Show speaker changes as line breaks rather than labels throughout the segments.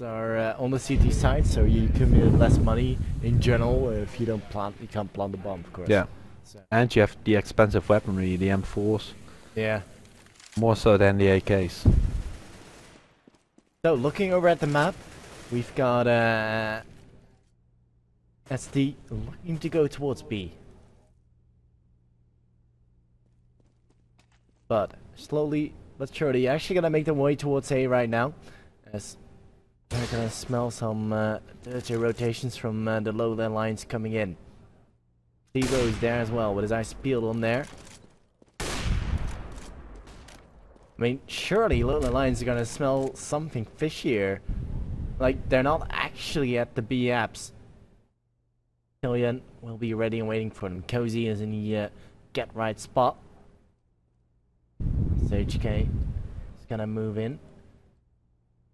Are on the CT side, so you commit less money in general. If you don't plant, you can't plant the bomb, of course.
Yeah.
So.
And you have the expensive weaponry, the M4s.
Yeah.
More so than the AKs.
So looking over at the map, we've got SD looking to go towards B. But slowly but surely, actually gonna make their way towards A right now, as they're gonna smell some dirty rotations from the LowLandLions coming in. Stevo is there as well with his eyes peeled on there. I mean, surely LowLandLions are gonna smell something fishier. Like, they're not actually at the B apps. Killian will be ready and waiting for them. Cozy is in the get right spot. HK is gonna move in,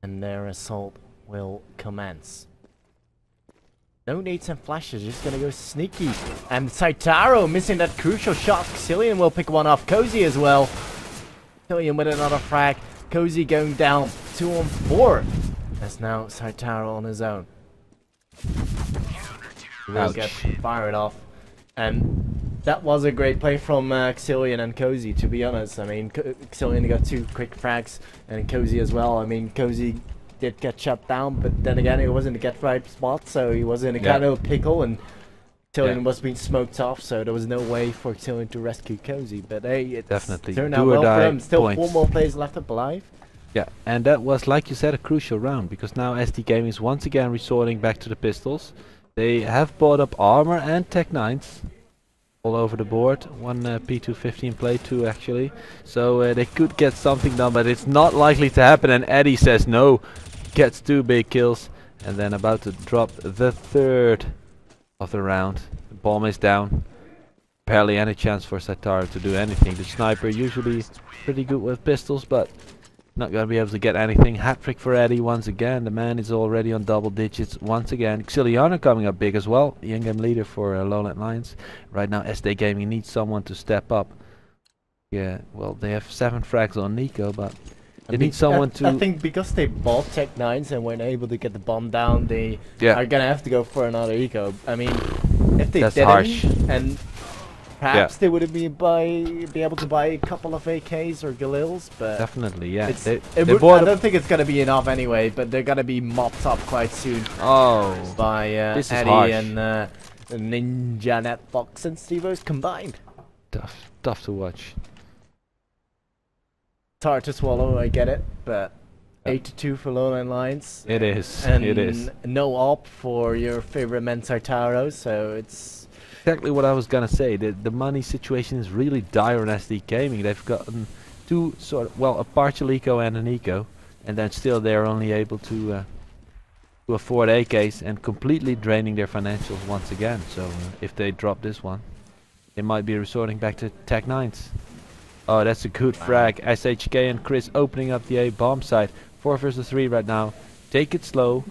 and their assault will commence. No nades and flashes, just gonna go sneaky. And Saitaro missing that crucial shot. Cillian will pick one off. Cozy as well. Cillian with another frag. Cozy going down 2 on 4. That's now Saitaro on his own. He will get fired off. And that was a great play from Cillian and Cozy, to be honest. I mean, Cillian got 2 quick frags, and Cozy as well. I mean, Cozy did get shut down, but then again, it wasn't a get right spot, so he was in a kind of pickle, and Cillian was being smoked off, so there was no way for Cillian to rescue Cozy. But hey, it turned out well for him. Still points. 4 more players left up alive.
Yeah, and that was, like you said, a crucial round, because now SD Gaming is once again resorting back to the pistols. They have bought up armor and Tech 9s. All over the board. 1 P215 play 2 actually. So they could get something done, but it's not likely to happen, and Eddie says no. Gets 2 big kills, and then about to drop the 3rd of the round. The bomb is down. Barely any chance for Saitaro to do anything. The sniper usually pretty good with pistols, but not gonna be able to get anything. Hat-trick for Eddie once again. The man is already on double digits once again. Xiliano coming up big as well. The in-game leader for LowLandLions. Right now SD Gaming needs someone to step up. Yeah, well, they have 7 frags on Nico, but they need someone to...
I think because they bought Tech 9s and weren't able to get the bomb down, they are gonna have to go for another eco. I mean, if they didn't, harsh. And perhaps they would be able to buy a couple of AKs or Galils, but
definitely, yeah.
I don't think it's gonna be enough anyway. But they're gonna be mopped up quite soon.
Oh,
by Eddie and Ninja, Netfox, and Stevo's combined.
Tough to watch.
It's hard to swallow, I get it, but 8-2 for LowLandLions.
It is.
And
it is.
No op for your favorite men Saitaro, so it's
exactly what I was gonna say. The money situation is really dire on SD Gaming. They've gotten 2 sort of, well, a partial eco and an eco, and then still they're only able to afford AKs and completely draining their financials once again. So if they drop this one, they might be resorting back to Tech 9s. Oh, that's a good frag. SHK and Chris opening up the A bomb site. 4 versus 3 right now. Take it slow.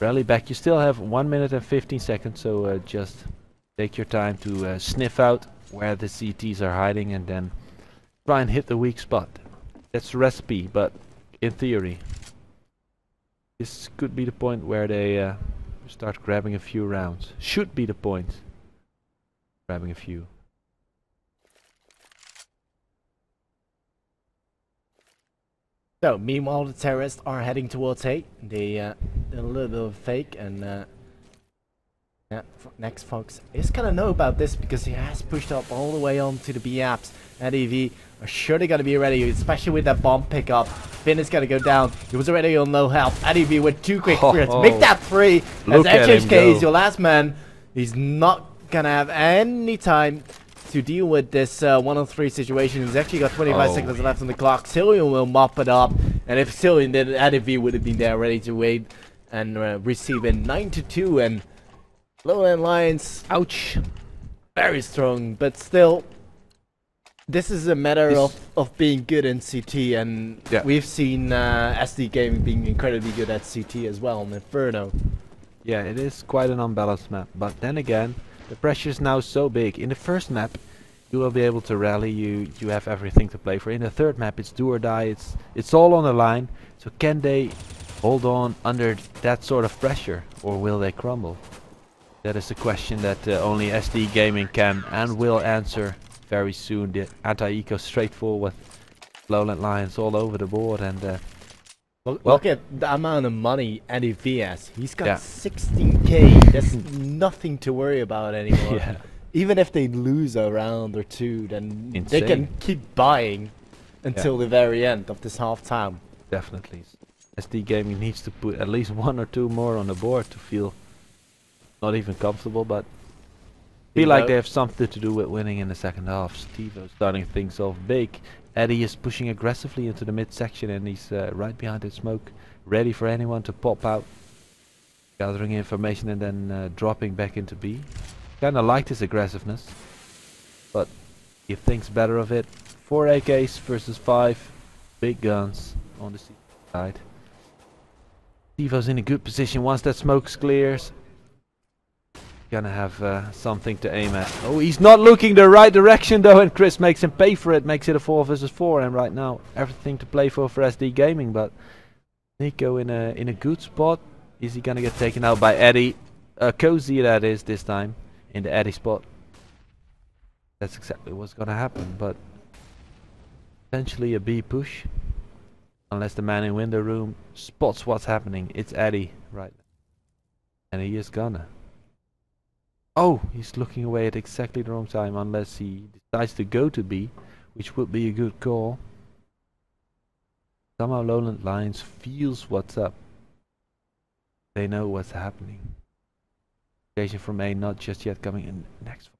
Rally back. You still have 1 minute and 15 seconds, so just take your time to sniff out where the CTs are hiding and then try and hit the weak spot. That's the recipe, but in theory, this could be the point where they start grabbing a few rounds. Should be the point. Grabbing a few.
So, meanwhile, the terrorists are heading towards A. They did a little bit of fake, and yeah, next Fox is gonna know about this because he has pushed up all the way on to the B apps. And EV are surely gonna be ready, especially with that bomb pickup. Finn is gonna go down. He was already on low health. And EV with 2 quick crits. Make that 3. As HHK is your last man. He's not gonna have any time to deal with this 1-on-3 situation. He's actually got 25 seconds left on the clock. Cillian will mop it up, and if Cillian did it, ADV would have been there ready to wait and receive a 9-2. And LowLandLions, ouch, very strong, but still, this is a matter of being good in CT, and we've seen SD Gaming being incredibly good at CT as well on Inferno.
Yeah, it is quite an unbalanced map, but then again, the pressure is now so big. In the first map, you will be able to rally. You have everything to play for. In the third map, it's do or die. It's all on the line. So can they hold on under that sort of pressure, or will they crumble? That is a question that only SD Gaming can and will answer very soon. The anti-eco straightforward LowLandLions all over the board, and
look at the amount of money Eddie V has. He's got 16k. There's nothing to worry about anymore.
Yeah.
Even if they lose a round or two, then
Insane.
they can keep buying until the very end of this half time.
Definitely. SD Gaming needs to put at least 1 or 2 more on the board to feel not even comfortable, but feel like they have something to do with winning in the second half. Stevo starting things off big. Eddie is pushing aggressively into the midsection, and he's right behind the smoke, ready for anyone to pop out. Gathering information and then dropping back into B. Kinda like his aggressiveness, but he thinks better of it. 4 AKs versus 5 big guns on the C side. Stevo's in a good position once that smoke clears. Gonna have something to aim at. Oh, he's not looking the right direction though, and Chris makes him pay for it. Makes it a 4 versus 4, and right now everything to play for SD Gaming. But Nico in a good spot. Is he gonna get taken out by Eddie? Cozy that is this time in the Eddie spot. That's exactly what's gonna happen. But potentially a B push, unless the man in window room spots what's happening. It's Eddie right now, and he is gonna. Oh, he's looking away at exactly the wrong time, unless he decides to go to B, which would be a good call. Somehow LowLandLions feels what's up. They know what's happening. Occasion from A not just yet coming in next.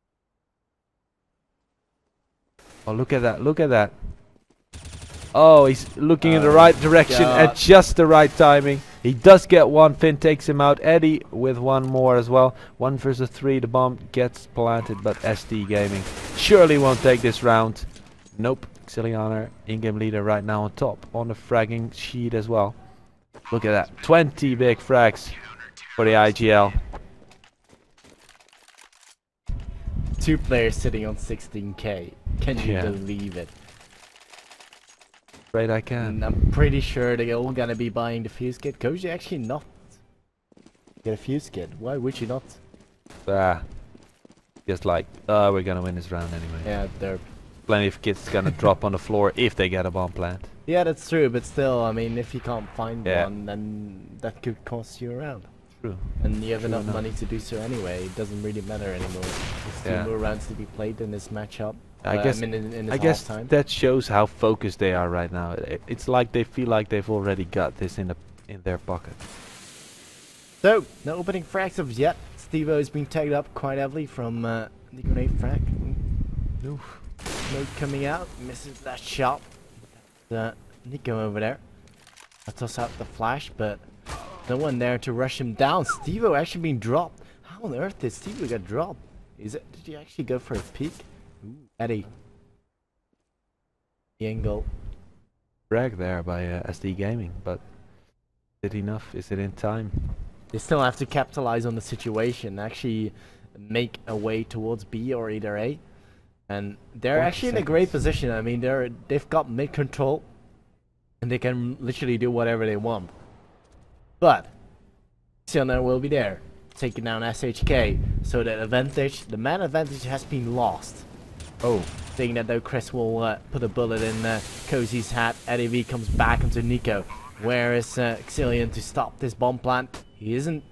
Oh, look at that, look at that. Oh, he's looking in the right direction at just the right timing. He does get one. Finn takes him out. Eddie with one more as well. 1 versus 3. The bomb gets planted, but SD Gaming surely won't take this round. Nope. Xilianer, in-game leader right now on top on the fragging sheet as well. Look at that. 20 big frags for the IGL.
2 players sitting on 16k. Can you believe it?
Afraid I can.
And I'm pretty sure they're all gonna be buying the fuse kit. Could you actually not get a fuse kit? Why would you not?
Just like, we're gonna win this round anyway.
Yeah, there are
plenty of kits gonna drop on the floor if they get a bomb plant.
Yeah, that's true, but still, I mean, if you can't find one, then that could cost you a round.
True.
And you have enough money to do so anyway. It doesn't really matter anymore. There's 2 more rounds to be played in this matchup.
I guess that shows how focused they are right now. It's like they feel like they've already got this in their pocket.
So, no opening frags of yet. Stevo has been tagged up quite heavily from the grenade frag. Oof. Smoke coming out, misses that shot. Nico over there. I toss out the flash, but no one there to rush him down. Stevo actually being dropped. How on earth did Stevo get dropped? Did he actually go for a peek? Ooh, Eddie. the angle.
Brag there by SD Gaming, but is it enough? Is it in time?
They still have to capitalize on the situation, actually make a way towards B or either A. And they're
40
actually in a
seconds.
great position. I mean, they've got mid control, and they can literally do whatever they want. But Xilner will be there, taking down SHK. So the advantage, the man advantage, has been lost.
Oh,
Seeing that though, Chris will put a bullet in Cozy's hat. Eddie V comes back into Nico. Where is Xillian to stop this bomb plant? He isn't.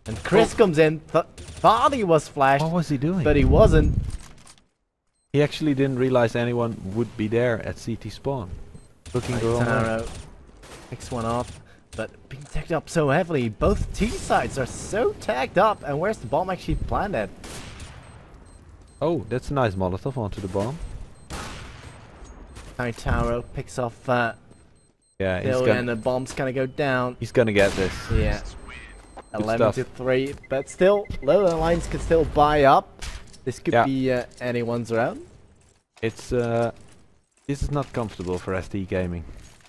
And Chris comes in. Thought he was flashed,
what was he doing?
but he wasn't.
He actually didn't realize anyone would be there at CT spawn. Looking the wrong way.
Taro picks one off, but being tagged up so heavily. Both T sides are so tagged up. And where's the bomb actually planted?
Oh, that's a nice Molotov onto the bomb.
Taro picks off
Yeah,
Bill, and the bomb's gonna go down.
he's gonna get this.
Yeah.
Good
11 to
stuff.
3, but still, LowLandLions can still buy up. This could
Yeah.
be anyone's round.
It's this is not comfortable for SD Gaming.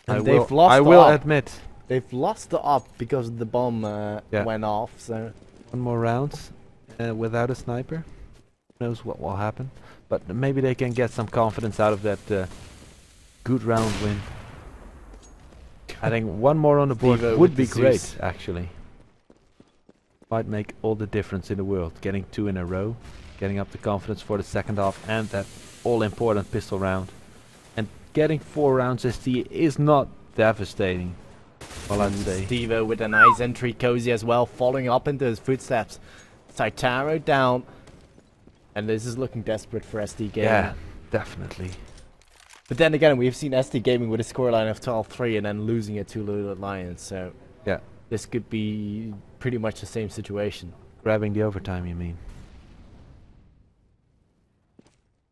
And they've lost
I
the
will
up.
admit.
They've lost the up because the bomb
Yeah.
went off. So
One more round without a sniper. Who knows what will happen? But maybe they can get some confidence out of that good round win. I think one more on the board
Devo
would
with
be
the
great,
Zeus.
actually. Might make all the difference in the world. Getting 2 in a row, getting up the confidence for the second half, and that all-important pistol round. And getting 4 rounds SD is not devastating. Well, I'd say.
Stevo with a nice entry, Cozy as well, following up into his footsteps. Saitaro down, and this is looking desperate for SD Gaming.
Yeah, definitely.
But then again, we've seen SD Gaming with a scoreline of 12-3 and then losing it to LowLandLions. So
Yeah,
this could be pretty much the same situation.
grabbing the overtime, you mean?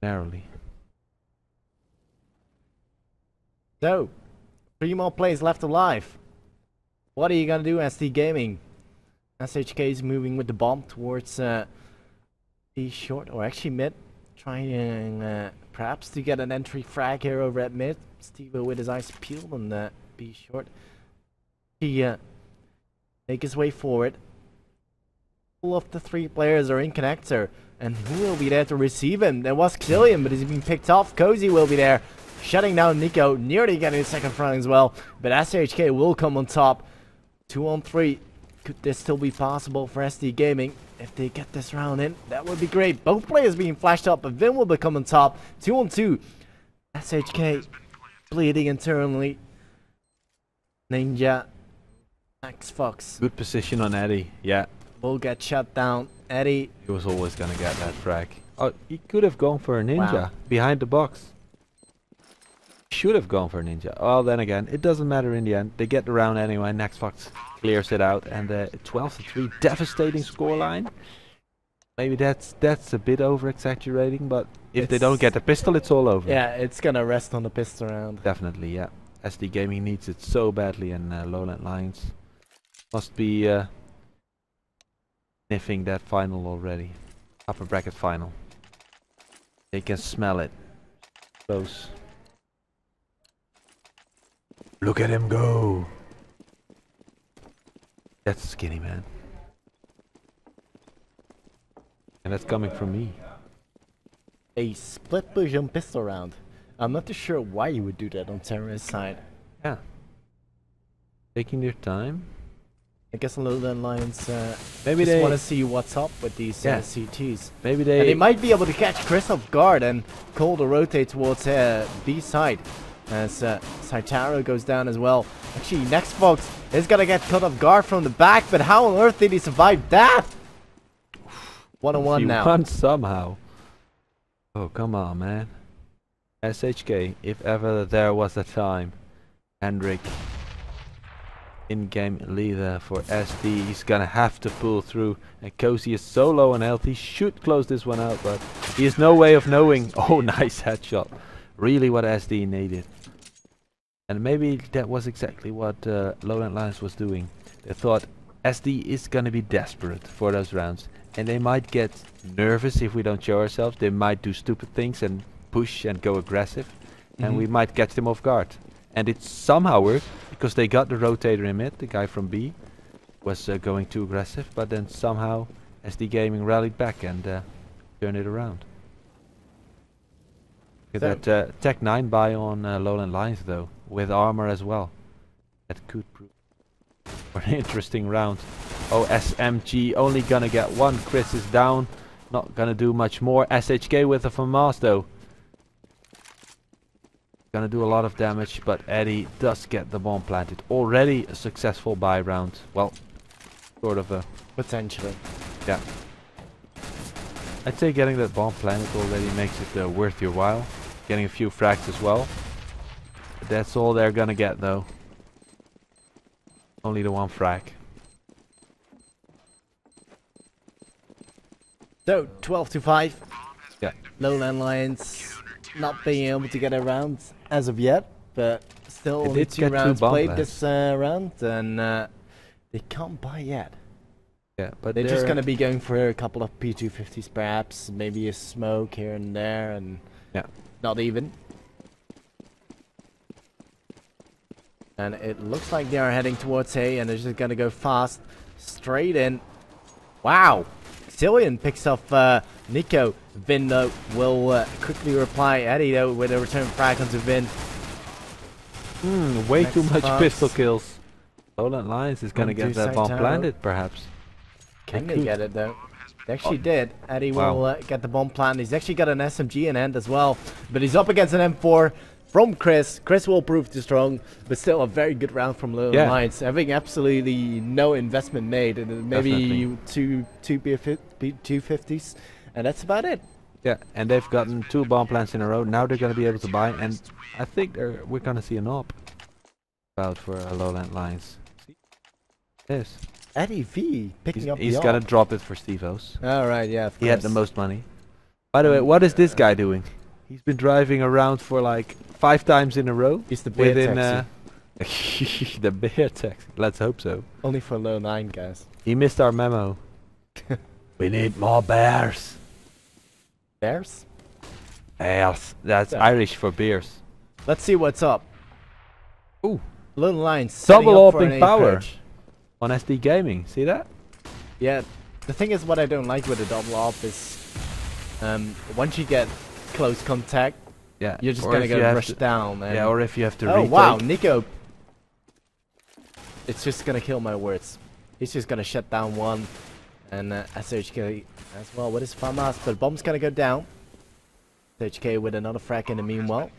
Narrowly.
So, 3 more players left alive. What are you gonna do, SD Gaming? SHK is moving with the bomb towards B short, or actually mid. Trying perhaps to get an entry frag here over at mid. Stevo with his eyes peeled on B short. He make his way forward. All of the 3 players are in connector. And who will be there to receive him? There was Killian, but he's been picked off. Cozy will be there, shutting down Nico, nearly getting the second front as well. But SHK will come on top. 2 on 3. Could this still be possible for SD Gaming? If they get this round in, that would be great. Both players being flashed up, but Vin will become on top. 2 on 2. SHK bleeding internally. Ninja, Max Fox
Good position on Eddie. Yeah,
will get shut down. Eddie,
he was always gonna get that frag. Oh, he could have gone for a ninja
Wow.
behind the box. Should have gone for a ninja. Well, then again, it doesn't matter in the end. They get the round anyway. Next Fox clears it out, and 12 to 3, devastating scoreline. Maybe that's a bit over exaggerating, but if they don't get the pistol, it's all over.
yeah, it's gonna rest on the pistol round.
Definitely, yeah. SD Gaming needs it so badly, and LowLandLions must be sniffing that final already. Upper bracket final. They can smell it. Close. Look at him go! That's skinny, man. And that's coming from me.
A split push on pistol round. I'm not too sure why you would do that on terrorist side.
Yeah. Taking their time.
I guess LowLandLions
Maybe
just
they
want to see what's up with these CTs.
Maybe
And they
they
might be able to catch Chris off guard and call the rotate towards B side. As Saitaro goes down as well. Actually, next Fox is gonna get caught off guard from the back, but how on earth did he survive that? 1-on-1 now.
won somehow. Oh, come on, man. SHK, if ever there was a time. Hendrik, in-game leader for SD. He's gonna have to pull through. And Cozy is so low on health. He should close this one out, but he has no way of knowing. Oh, nice headshot. Really what SD needed. And maybe that was exactly what LowLandLions was doing. They thought SD is gonna be desperate for those rounds. And they might get nervous if we don't show ourselves. They might do stupid things and push and go aggressive. and we might catch them off guard. And it somehow worked, because they got the rotator in mid. The guy from B was going too aggressive, but then somehow SD Gaming rallied back and turned it around. Look at that Tech 9 buy on LowlandLions though, with armor as well. That could prove for an interesting round. Oh, SMG only gonna get one. Chris is down, not gonna do much more. SHK with a FAMAS though. Gonna do a lot of damage, but Eddie does get the bomb planted. Already a successful buy round. Well, sort of a...
Potentially.
Yeah. I'd say getting that bomb planted already makes it worth your while. Getting a few frags as well. But that's all they're gonna get though. Only the one frag.
So, 12-5.
Yeah.
LowlandLions not being able to get around as of yet, but still
They
only
did
two
get
rounds
bomb
played
blasts.
this round, and they can't buy yet.
Yeah, but
They're just gonna be going for a couple of P250s perhaps, maybe a smoke here and there, and
yeah,
not even. And it looks like they are heading towards A, and they're just gonna go fast, straight in. Wow! Cillian picks off Nico. Vin though will quickly reply. Eddie though with a return frag onto Vin.
way
Next
too much
pass.
pistol kills. LowlandLions is gonna get that bomb planted, perhaps.
Can they get it though? They actually did. Eddie will get the bomb planted. He's actually got an SMG in hand as well, but he's up against an M4 from Chris. Chris will prove too strong, but still a very good round from LowlandLions. Having absolutely no investment made, and maybe two P250s, and that's about it.
Yeah, and they've gotten 2 bomb plants in a row. Now they're gonna be able to buy, and I think we're gonna see an op out for LowlandLions. Yes.
Eddie V picking up the
He's gonna drop it for Stevos.
Alright, yeah, of
He had the most money. By the way, what is this guy doing? He's been driving around for like 5 times in a row.
He's the bear
taxi. The bear taxi. Let's hope so.
Only for low 9 guys.
He missed our memo. We need more bears.
Bears?
Bears. That's
Yeah.
Irish for beers.
Let's see what's up.
Ooh.
LowlandLions
Double
up for
opening
an
power.
approach.
On SD Gaming. See that?
Yeah, the thing is, what I don't like with a double op is, once you get close contact,
Yeah.
you're just
or
gonna
if
go
you have
rush
to-
down. And
Yeah, or if you have to
oh
retake.
wow, Nico! It's just gonna kill my words. He's just gonna shut down one, and SHK as well with his FAMAS. But bomb's gonna go down. SHK with another frag in the meanwhile.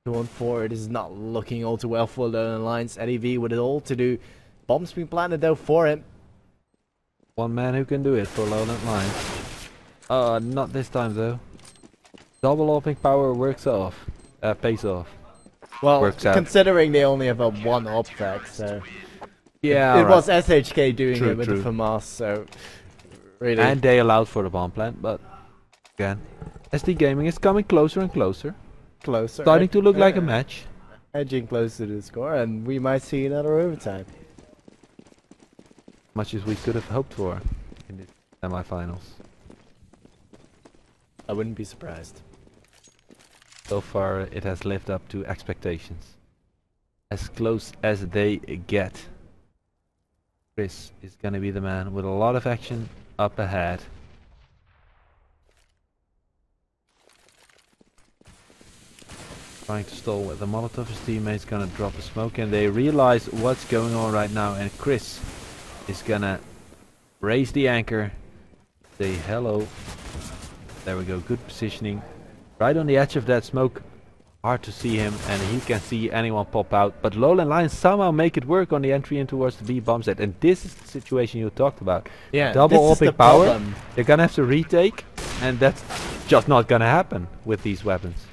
2 on 4. It is not looking all too well for LowlandLions. Eddie V with it all to do. Bomb's been planted though for him.
One man who can do it for LowlandLions. Not this time though. Double opening power works off. Pays off.
Well,
Works out.
considering they only have a 1 op frag, so
Yeah,
it was SHK doing
True,
it with
true.
the FAMAS, so really.
And they allowed for the bomb plant, but again, SD Gaming is coming closer and closer.
Closer.
Starting to look like a match.
Edging closer to the score, and we might see another overtime.
Much as we could have hoped for in the semi-finals.
I wouldn't be surprised.
So far, it has lived up to expectations. As close as they get. Chris is gonna be the man with a lot of action up ahead. Trying to stall with the Molotov. His teammate's gonna drop a smoke, and they realize what's going on right now, and Chris is gonna raise the anchor, say hello. There we go, good positioning. Right on the edge of that smoke. Hard to see him, and he can see anyone pop out. But LowlandLions somehow make it work on the entry in towards the B bomb set, and this is the situation you talked about.
Yeah,
Double
this is
opening
the
power.
problem.
They're gonna have to retake, and that's just not gonna happen with these weapons.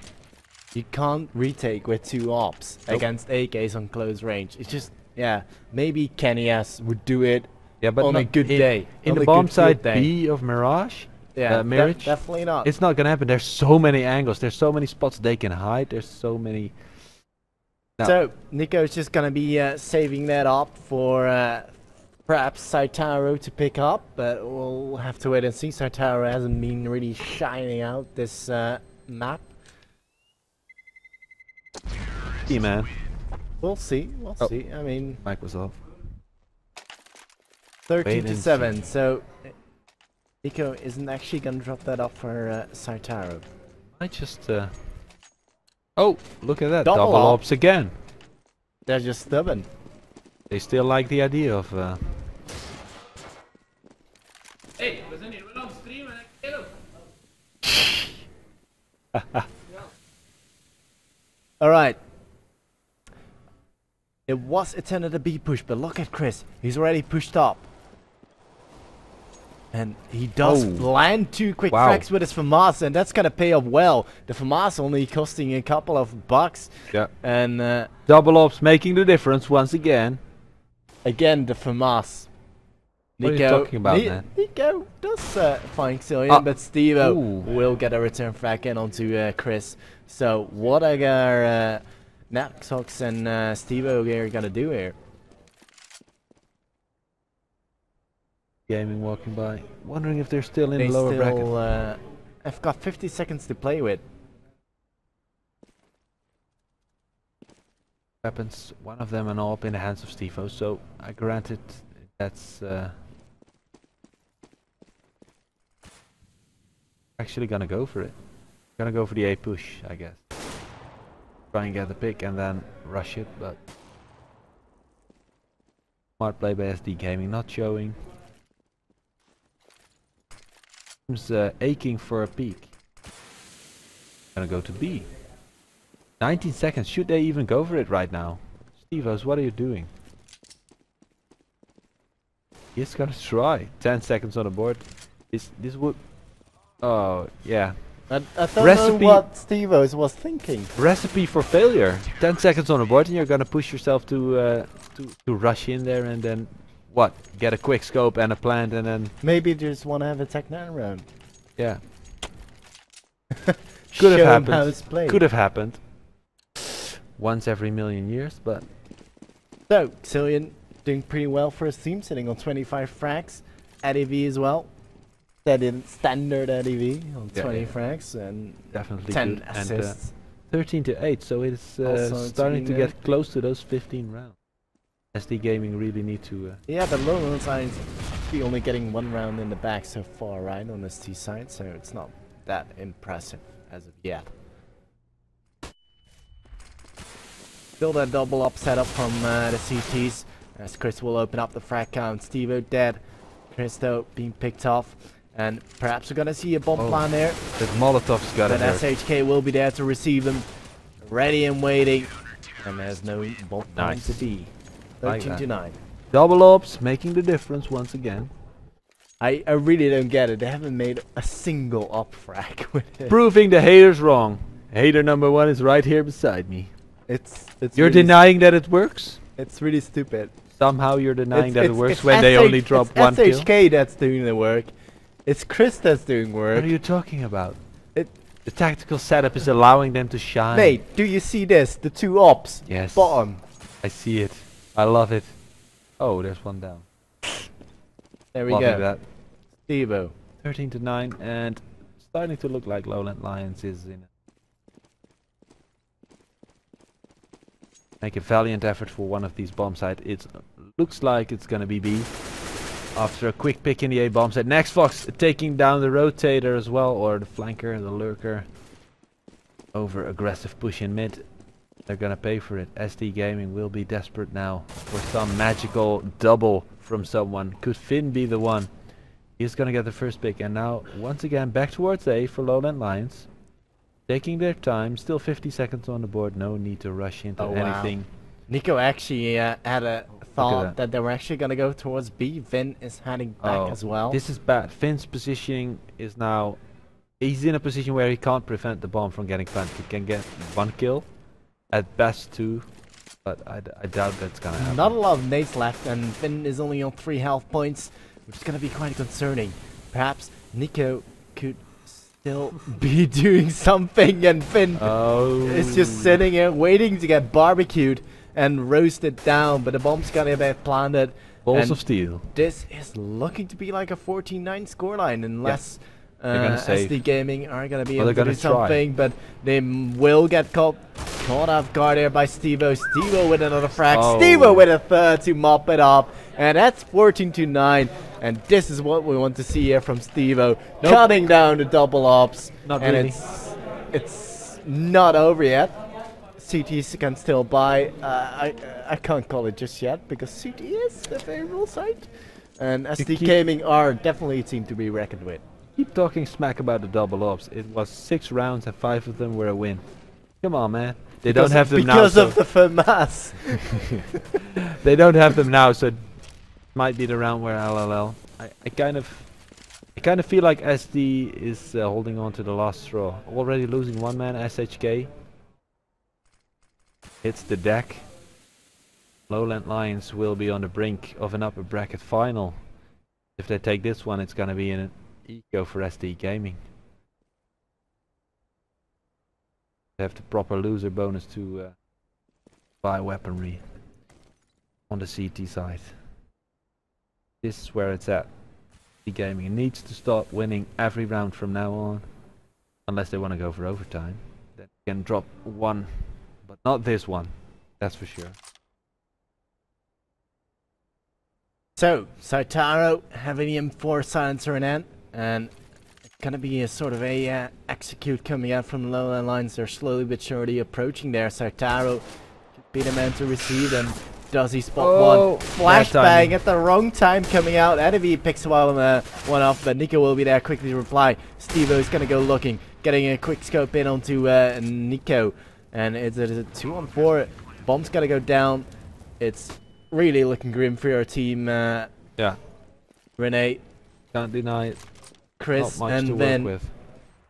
You can't retake with 2 ops
Nope.
against AKs on close range. It's just, yeah, maybe Kenny S would do it
Yeah, but
on a
not
good day.
in
On
the
a
bomb
good
side
field day.
B of Mirage.
Yeah,
Mirage.
definitely not.
It's not gonna happen. There's so many angles. There's so many spots they can hide. There's so many. No.
So, Nico's just gonna be saving that up for perhaps Saitaro to pick up, but we'll have to wait and see. Saitaro hasn't been really shining out this map.
see, man.
We'll see. We'll see. I mean,
Mic was off.
13 to 7. So Nico isn't actually gonna drop that off for Saitaro.
I just. Oh, look at that!
Double
Double
op.
ops again.
They're just stubborn.
They still like the idea of.
Hey, we zijn hier wel aan het streamen, hè?
Alright. It was intended to be pushed, but look at Chris. He's already pushed up. And he does land 2 quick frags with his FAMAS, and that's gonna pay off well. The FAMAS only costing a couple of bucks.
Yeah.
And
double ops making the difference once again.
Again, the FAMAS.
What are you talking about, man?
Nico does find Xillian, but Stevo will get a return frag in onto Chris. So what are Naxox and Stevo are gonna do here?
Gaming walking by, wondering if they're still in the lower bracket.
I've got 50 seconds to play with.
Weapons, one of them an AWP in the hands of Stevo, so I granted that's actually gonna go for it. Gonna go for the A push, I guess. Try and get the pick and then rush it, but smart play by SD Gaming, not showing. Aching for a peek. Gonna go to B. 19 seconds. Should they even go for it right now? Stevos, what are you doing? He's gonna try. 10 seconds on the board. This would. Oh yeah.
I don't know what Stevos was thinking.
Recipe for failure. 10 seconds on the board, and you're gonna push yourself to rush in there and then. What? Get a quick scope and a plant and then...
Maybe just want to have a Tech 9 round.
Yeah. Could have happened. Could have happened. Once every million years, but...
So, Xillian doing pretty well for his team, sitting on 25 frags. ADV as well. That in standard ADV on 20 frags and
definitely
10
good.
assists.
And 13 to 8, so it's starting to get close to those 15 rounds. SD Gaming really need to...
Yeah, but LowLandLions be only getting 1 round in the back so far, right, on this T side, so it's not that impressive as of yet. Still that double up setup from the CTs, as Chris will open up the frag count. Stevo dead, Christo being picked off, and perhaps we're gonna see a bomb plan there.
That Molotov's got it.
But SHK will be there to receive them, ready and waiting, and there's no bomb plan to be. 13 to 9.
Double ops making the difference once again.
I really don't get it. They haven't made a single op frag with it.
Proving the haters wrong. Hater number 1 is right here beside me.
It's
you're
really
denying that it works?
It's really stupid.
Somehow you're denying that it works when they only drop 1 kill.
It's SHK that's doing the work. It's Chris that's doing work.
What are you talking about? The tactical setup is allowing them to shine.
Mate, do you see this? The 2 ops.
Yes.
Bottom.
I see it. I love it. Oh, there's 1 down.
There we go.
That.
Stevo.
13 to 9 and starting to look like LowLandLions is in make a valiant effort for one of these bomb sites. It looks like it's gonna be B. After a quick pick in the A bomb site. Next Fox taking down the rotator as well, or the flanker, the lurker. Over aggressive push in mid. They're gonna pay for it. SD Gaming will be desperate now for some magical double from someone. Could Finn be the one? He's gonna get the first pick, and now once again back towards A for LowLandLions. Taking their time, still 50 seconds on the board, no need to rush into anything.
Wow. Nico actually had a thought that they were actually gonna go towards B. Finn is heading back as well.
This is bad. Finn's positioning is now... He's in a position where he can't prevent the bomb from getting planted. He can get 1 kill. At best 2, but I doubt that's gonna happen.
Not a lot of nades left, and Finn is only on 3 health points, which is gonna be quite concerning. Perhaps Nico could still be doing something, and Finn is just sitting here waiting to get barbecued and roasted down, but the bomb's gonna get planted.
Balls of steel.
This is looking to be like a 14-9 scoreline, unless...
SD
Gaming are gonna be able to
gonna
do something, but they will get caught. Caught off guard here by Stevo. Stevo with another frag.
Oh.
Stevo with a third to mop it up. And that's 14-9. And this is what we want to see here from Stevo.
Nope.
Cutting down the double ops.
Not
and
really.
it's not over yet. CT can still buy. I can't call it just yet because CT is the favorable side. And SD Gaming are definitely a team to be reckoned with.
Keep talking smack about the double ops. It was 6 rounds and 5 of them were a win. Come on, man. They don't have them now.
Because of the FAMAS.
They don't have them now, so it might be the round where LLL. I kind of feel like SD is holding on to the last straw. Already losing one man, SHK. Hits the deck. LowLandLions will be on the brink of an upper bracket final. If they take this one, it's gonna be an eco for SD Gaming. They have the proper loser bonus to buy weaponry on the CT side. This is where it's at. SD Gaming needs to stop winning every round from now on, unless they want to go for overtime. Then they can drop one, but not this one. That's for sure.
So, Saitaro having the M4 silencer in hand, and it's gonna be a sort of a execute coming out from LowLandLions. They're slowly but surely approaching there. Saitaro should be the man to receive, and does he spot one? Flashbang at the wrong time coming out. Enemy picks one off, but Nico will be there quickly to reply. Stevo's gonna go looking, getting a quick scope in onto Nico, and it's a 2-on-4. Bomb's gotta go down. It's really looking grim for your team.
Yeah.
Renee,
Can't deny it.
Chris,
Not much to
and
work
then
with.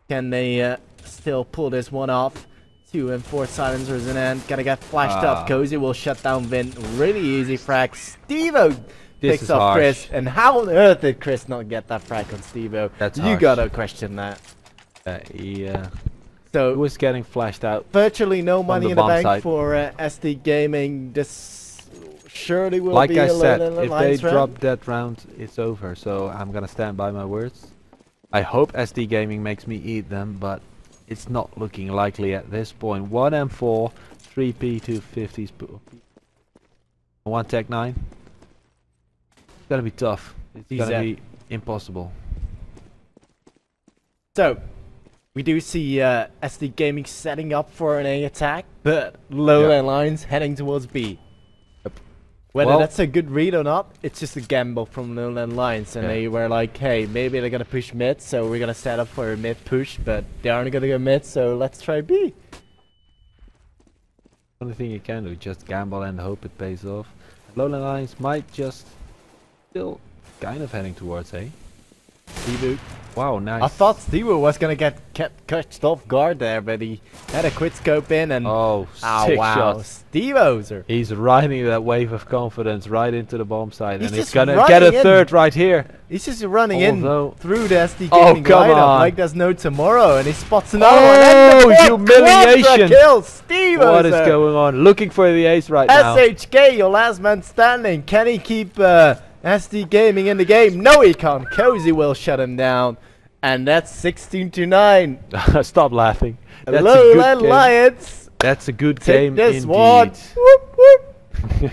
can they still pull this one off? 2 and 4 silencers in hand. Gotta get flashed up. Cozy will shut down Vin. Really easy frag. Stevo picks up
harsh.
Chris. And how on earth did Chris not get that frag on Stevo?
That's
you
harsh.
gotta question that.
He
So
was getting flashed out.
virtually no money
the
in the
bomb
bank
side.
for SD Gaming. This surely will
Like
be
I
a
said,
low
if they drop that round, it's over. So I'm gonna stand by my words. I hope SD Gaming makes me eat them, but it's not looking likely at this point. 1 M4, 3 P250s, 1 Tech 9. It's gonna be tough. It's gonna be impossible.
So, we do see SD Gaming setting up for an A attack, but LowLandLions heading towards B. Whether that's a good read or not, it's just a gamble from LowLandLions, and they were like, hey, maybe they're gonna push mid, so we're gonna set up for a mid push, but they aren't gonna go mid, so let's try B.
Only thing you can do, just gamble and hope it pays off. LowLandLions might just still kind of heading towards A.
Stevo.
Wow, nice.
I thought Stevo was gonna get kept catched off guard there, but he had a quick scope in and
Oh, sick shots.
Stevo's are.
He's riding that wave of confidence right into the bomb side,
He's
and he's
just
gonna
running
get a
in.
third right here.
He's just running in through the SD
Oh,
Gaming
come
lineup
on.
like there's no tomorrow, and he spots another one. And the fourth
humiliation.
quadra kill. Stevo's
What is going on? Looking for the ace right now.
SHK, your last man standing. Can he keep SD Gaming in the game? No, he can't. Cozy will shut him down. And that's 16-9.
Stop laughing. That's a good game.
LowLandLions.
That's a good
Take
game
this
indeed.
one. Whoop, whoop.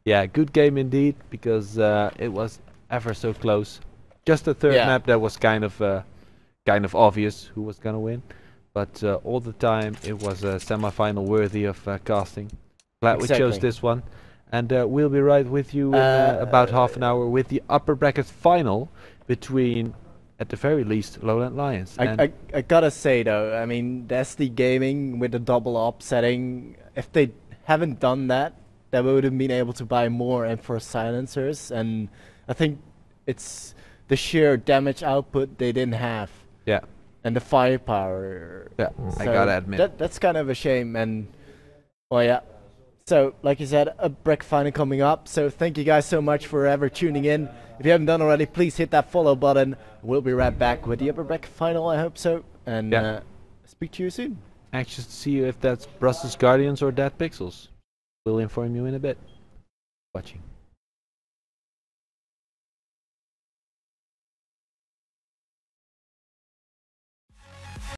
Yeah, good game indeed, because it was ever so close. Just a third map that was kind of obvious who was gonna win, but all the time it was a semi-final worthy of casting. Glad we chose this one, and we'll be right with you in about half an hour with the upper bracket final between, at the very least, LowLandLions.
I gotta say though, I mean, the SD Gaming with the double op setting, if they haven't done that, they would have been able to buy more M4 silencers, and I think it's the sheer damage output they didn't have.
Yeah.
And the firepower.
Yeah,
So
I gotta admit.
that's kind of a shame, and well, yeah. So, like you said, a bracket final coming up. So, thank you guys so much for ever tuning in. If you haven't done already, please hit that follow button. We'll be right back with the upper bracket final. I hope so, and speak to you soon.
Anxious to see if that's Brussels Guardians or Dead Pixels. We'll inform you in a bit. Watching.